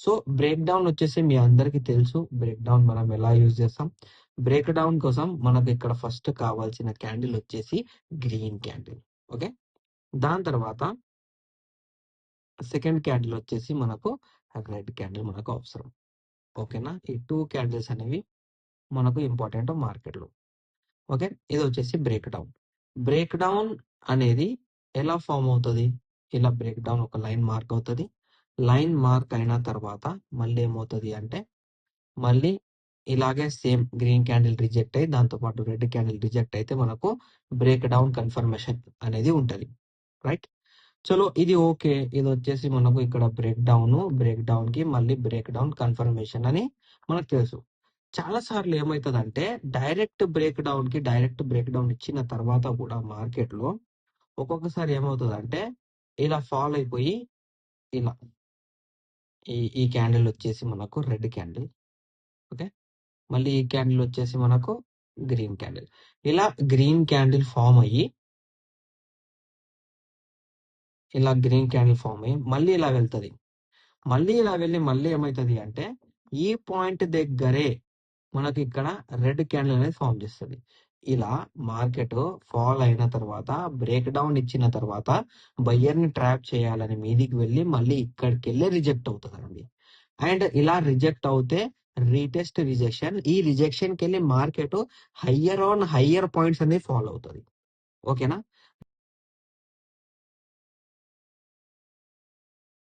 So break down వచ్చేసి మీ అందరికీ తెలుసు. బ్రేక్ డౌన్ మనం ఎలా యూజ్ చేస్తాం. బ్రేక్ డౌన్ కోసం మనకు ఇక్కడ ఫస్ట్ కావాల్సిన క్యాండిల్ వచ్చేసి గ్రీన్ క్యాండిల్. ఓకే, దాని తర్వాత సెకండ్ క్యాండిల్ వచ్చేసి మనకు రెడ్ క్యాండిల్ మనకు అవసరం. ఓకేనా, ఈ 2 క్యాండిల్స్ అనేవి మనకు ఇంపార్టెంట్ మార్కెట్లో. ఓకే, ఇది వచ్చేసి బ్రేక్ డౌన్. బ్రేక్ డౌన్ అనేది ఎలా ఫామ్ అవుతుంది? ఇలా బ్రేక్ డౌన్ ఒక లైన్ మార్క్ అవుతుంది. లైన్ మార్క్ అయిన తర్వాత మళ్ళీ ఏమవుతుంది అంటే మళ్ళీ ఇలాగే సేమ్ గ్రీన్ క్యాండిల్ రిజెక్ట్ అయ్యి దాంతోపాటు రెడ్ క్యాండిల్ రిజెక్ట్ అయితే మనకు బ్రేక్ డౌన్ కన్ఫర్మేషన్ అనేది ఉంటుంది. రైట్, చలో ఇది ఓకే. ఇది వచ్చేసి మనకు ఇక్కడ బ్రేక్ డౌన్ కి మళ్ళీ బ్రేక్ డౌన్ కన్ఫర్మేషన్ అని మనకు తెలుసు. చాలా సార్లు ఏమవుతుందంటే డైరెక్ట్ బ్రేక్ డౌన్ ఇచ్చిన తర్వాత కూడా మార్కెట్ లో ఒక్కొక్కసారి ఏమవుతుందంటే ఇలా ఫాల్ అయిపోయి ఇలా ఈ క్యాండిల్ వచ్చేసి మనకు రెడ్ క్యాండిల్. ఓకే, మళ్ళీ ఈ క్యాండిల్ వచ్చేసి మనకు గ్రీన్ క్యాండిల్. ఇలా గ్రీన్ క్యాండిల్ ఫామ్ అయ్యి మళ్ళీ ఇలా వెళ్తుంది. మళ్ళీ ఇలా వెళ్ళి మళ్ళీ ఏమవుతుంది అంటే ఈ పాయింట్ దగ్గరే మనకి ఇక్కడ రెడ్ క్యాండిల్ అనేది ఫామ్ చేస్తుంది. ఇలా మార్కెట్ ఫాల్ అయిన తర్వాత బ్రేక్ డౌన్ ఇచ్చిన తర్వాత బయ్యర్ ని ట్రాప్ చేయాలని మీదికి వెళ్ళి మళ్ళీ ఇక్కడికి వెళ్ళి రిజెక్ట్ అవుతుంది. అండ్ ఇలా రిజెక్ట్ అవుతే రీటెస్ట్ రిజెక్షన్, ఈ రిజెక్షన్ కి వెళ్ళి మార్కెట్ హయ్యర్ పాయింట్స్ అనేది ఫాలో అవుతుంది. ఓకేనా,